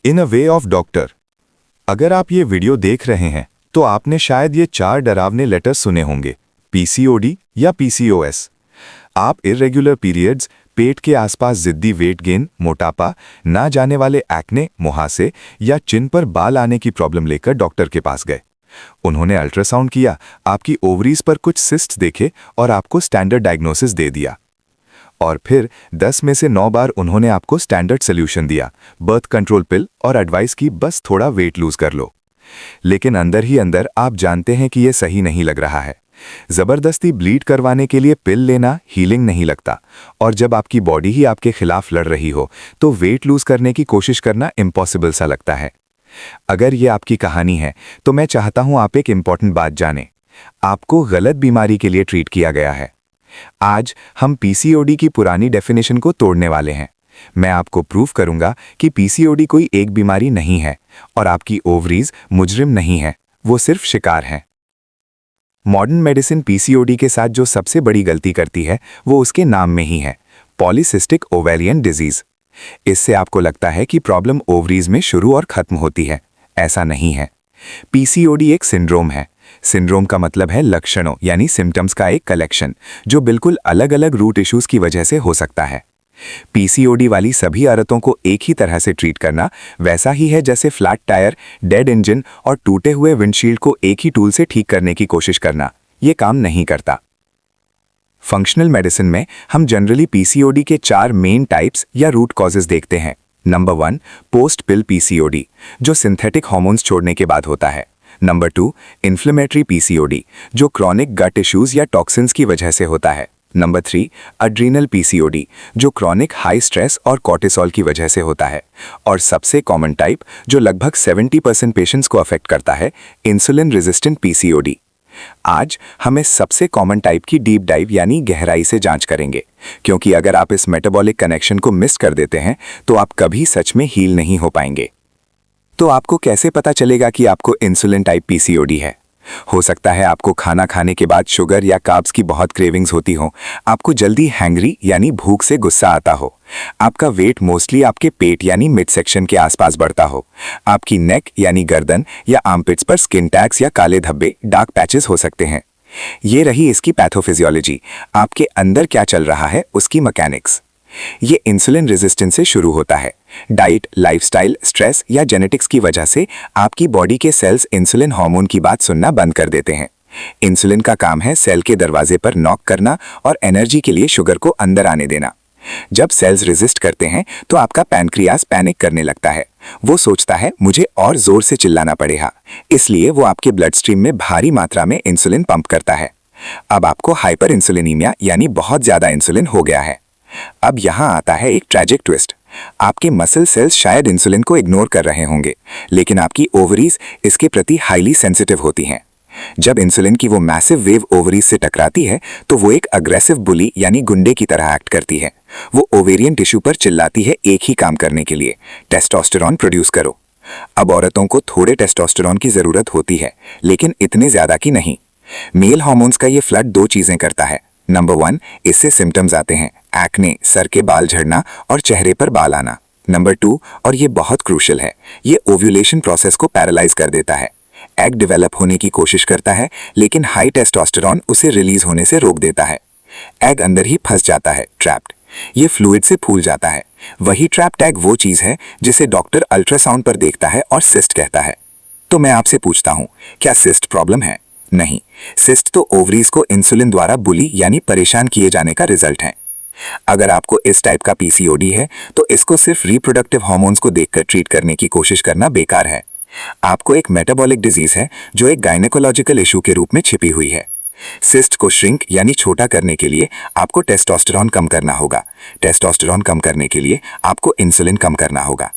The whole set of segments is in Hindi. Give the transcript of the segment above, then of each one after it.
In a way of doctor. अगर आप ये वीडियो देख रहे हैं तो आपने शायद ये 4 डरावने लेटर सुने होंगे, पीसीओडी या पीसीओएस। आप इर्रेगुलर पीरियड्स, पेट के आसपास जिद्दी वेट गेन, मोटापा, ना जाने वाले एक्ने, मुहासे या चिन पर बाल आने की प्रॉब्लम लेकर डॉक्टर के पास गए। उन्होंने अल्ट्रासाउंड किया, आपकी ओवरीज पर कुछ सिस्ट्स देखे और आपको स्टैंडर्ड डायग्नोसिस दे दिया। और फिर 10 में से 9 बार उन्होंने आपको स्टैंडर्ड सोल्यूशन दिया, बर्थ कंट्रोल पिल, और एडवाइस की बस थोड़ा वेट लूज कर लो। लेकिन अंदर ही अंदर आप जानते हैं कि यह सही नहीं लग रहा है। जबरदस्ती ब्लीड करवाने के लिए पिल लेना हीलिंग नहीं लगता, और जब आपकी बॉडी ही आपके खिलाफ लड़ रही हो तो वेट लूज करने की कोशिश करना इम्पॉसिबल सा लगता है। अगर ये आपकी कहानी है तो मैं चाहता हूं आप एक इंपॉर्टेंट बात जानें। आपको गलत बीमारी के लिए ट्रीट किया गया है। आज हम पीसीओडी की पुरानी डेफिनेशन को तोड़ने वाले हैं। मैं आपको प्रूव करूंगा कि पीसीओडी कोई एक बीमारी नहीं है और आपकी ओवरीज मुजरिम नहीं है, वो सिर्फ शिकार हैं। मॉडर्न मेडिसिन पीसीओडी के साथ जो सबसे बड़ी गलती करती है वो उसके नाम में ही है, पॉलीसिस्टिक ओवेरियन डिजीज। इससे आपको लगता है कि प्रॉब्लम ओवरीज में शुरू और खत्म होती है। ऐसा नहीं है। पीसीओडी एक सिंड्रोम है। सिंड्रोम का मतलब है लक्षणों यानी सिम्टम्स का एक कलेक्शन, जो बिल्कुल अलग अलग रूट इश्यूज की वजह से हो सकता है। पीसीओडी वाली सभी औरतों को एक ही तरह से ट्रीट करना वैसा ही है जैसे फ्लैट टायर, डेड इंजन और टूटे हुए विंडशील्ड को एक ही टूल से ठीक करने की कोशिश करना। ये काम नहीं करता। फंक्शनल मेडिसिन में हम जनरली पीसीओडी के 4 मेन टाइप्स या रूट कॉजेज देखते हैं। नंबर 1, पोस्ट पिल पीसीओडी, जो सिंथेटिक हार्मोन्स छोड़ने के बाद होता है। नंबर 2, इन्फ्लेमेटरी पीसीओडी, जो क्रॉनिक गट इश्यूज या टॉक्सिन्स की वजह से होता है। नंबर 3, एड्रीनल पीसीओडी, जो क्रॉनिक हाई स्ट्रेस और कॉर्टिसोल की वजह से होता है। और सबसे कॉमन टाइप, जो लगभग 70% पेशेंट्स को अफेक्ट करता है, इंसुलिन रेजिस्टेंट पीसीओडी। आज हम इस सबसे कॉमन टाइप की डीप डाइव यानी गहराई से जांच करेंगे, क्योंकि अगर आप इस मेटाबॉलिक कनेक्शन को मिस कर देते हैं तो आप कभी सच में हील नहीं हो पाएंगे। तो आपको कैसे पता चलेगा कि आपको इंसुलिन टाइप पीसीओडी है? हो सकता है आपको खाना खाने के बाद शुगर या कार्ब्स की बहुत क्रेविंग्स होती हो, आपको जल्दी हैंग्री यानी भूख से गुस्सा आता हो, आपका वेट मोस्टली आपके पेट यानी मिड सेक्शन के आसपास बढ़ता हो, आपकी नेक यानी गर्दन या आर्मपिट्स पर स्किन टैग्स या काले धब्बे, डार्क पैचेस हो सकते हैं। ये रही इसकी पैथोफिजियोलॉजी, आपके अंदर क्या चल रहा है उसकी मैकेनिक्स। ये इंसुलिन रेजिस्टेंस से शुरू होता है। डाइट, लाइफस्टाइल, स्ट्रेस या जेनेटिक्स की वजह से आपकी बॉडी के सेल्स इंसुलिन हार्मोन की बात सुनना बंद कर देते हैं। इंसुलिन का काम है सेल के दरवाजे पर नॉक करना और एनर्जी के लिए शुगर को अंदर आने देना। जब सेल्स रेजिस्ट करते हैं तो आपका पैनक्रियास पैनिक करने लगता है। वो सोचता है मुझे और जोर से चिल्लाना पड़ेगा, इसलिए वो आपके ब्लड स्ट्रीम में भारी मात्रा में इंसुलिन पंप करता है। अब आपको हाइपर इंसुलिनीमिया यानी बहुत ज्यादा इंसुलिन हो गया है। अब यहां आता है एक ट्रैजिक ट्विस्ट। आपके मसल सेल्स शायद इंसुलिन को इग्नोर कर रहे होंगे, लेकिन आपकी ओवरीज इसके प्रति हाईली सेंसिटिव होती हैं। जब इंसुलिन की वो मैसिव वेव ओवरीज से टकराती है तो वो एक अग्रेसिव बुली यानी गुंडे की तरह एक्ट करती है। वो ओवेरियन टिश्यू पर चिल्लाती है एक ही काम करने के लिए, टेस्टोस्टेरोन प्रोड्यूस करो। अब औरतों को थोड़े टेस्टोस्टेरोन की जरूरत होती है, लेकिन इतने ज्यादा की नहीं। मेल हार्मोन्स का ये फ्लड 2 चीजें करता है। नंबर 1, इससे सिम्टम्स आते हैं, एक्ने, सर के बाल झड़ना और चेहरे पर बाल आना। नंबर 2, और ये बहुत क्रूशियल है, ये ओव्यूलेशन प्रोसेस को पैरालाइज कर देता है। एग डेवलप होने की कोशिश करता है, लेकिन हाई टेस्टोस्टेरोन उसे रिलीज होने से रोक देता है। एग अंदर ही फंस जाता है, ट्रैप्ड। ये फ्लूइड से फूल जाता है। वही ट्रैप्ड एग वो चीज है जिसे डॉक्टर अल्ट्रासाउंड पर देखता है और सिस्ट कहता है। तो मैं आपसे पूछता हूं, क्या सिस्ट प्रॉब्लम है? नहीं, सिस्ट तो ओवरीज को इंसुलिन द्वारा बुली यानी परेशान किए जाने का रिजल्ट है। अगर आपको इस टाइप का पीसीओडी है तो इसको सिर्फ रिप्रोडक्टिव हार्मोन्स को देखकर ट्रीट करने की कोशिश करना बेकार है। आपको एक मेटाबॉलिक डिजीज है जो एक गायनेकोलॉजिकल इशू के रूप में छिपी हुई है। सिस्ट को श्रिंक यानी छोटा करने के लिए आपको टेस्टोस्टेरोन कम करना होगा। टेस्टोस्टेरोन कम करने के लिए आपको इंसुलिन कम करना होगा।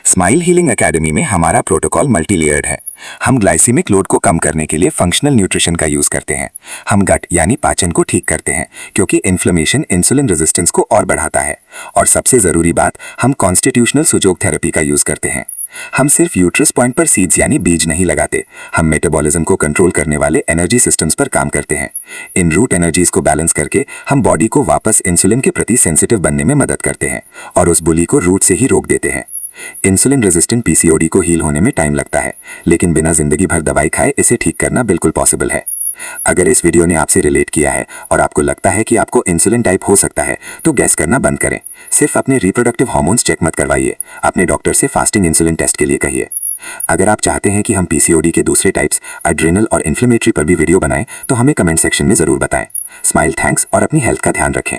स्माइल हीलिंग एकेडमी में हमारा प्रोटोकॉल मल्टी लेयर्ड है। हम ग्लाइसेमिक लोड को कम करने के लिए फंक्शनल न्यूट्रिशन का यूज करते हैं। हम गट यानी पाचन को ठीक करते हैं, क्योंकि इन्फ्लेमेशन इंसुलिन रेजिस्टेंस को और बढ़ाता है। और सबसे जरूरी बात, हम कॉन्स्टिट्यूशनल सुजोग थेरेपी का यूज करते हैं। हम सिर्फ यूट्रस पॉइंट पर सीड्स यानी बीज नहीं लगाते, हम मेटाबॉलिज्म को कंट्रोल करने वाले एनर्जी सिस्टम्स पर काम करते हैं। इन रूट एनर्जीज को बैलेंस करके हम बॉडी को वापस इंसुलिन के प्रति सेंसिटिव बनने में मदद करते हैं और उस बुली को रूट से ही रोक देते हैं। इंसुलिन रेजिस्टेंट पीसीओडी को हील होने में टाइम लगता है, लेकिन बिना जिंदगी भर दवाई खाए इसे ठीक करना बिल्कुल पॉसिबल है। अगर इस वीडियो ने आपसे रिलेट किया है और आपको लगता है कि आपको इंसुलिन टाइप हो सकता है, तो गैस करना बंद करें। सिर्फ अपने रिप्रोडक्टिव हार्मोन्स चेक मत करवाइए, अपने डॉक्टर से फास्टिंग इंसुलिन टेस्ट के लिए कहिए। अगर आप चाहते हैं कि हम पीसीओडी के दूसरे टाइप्स एड्रेनल और इन्फ्लेमेटरी पर भी वीडियो बनाएं, तो हमें कमेंट सेक्शन में जरूर बताएं। स्माइल थैंक्स और अपनी हेल्थ का ध्यान रखें।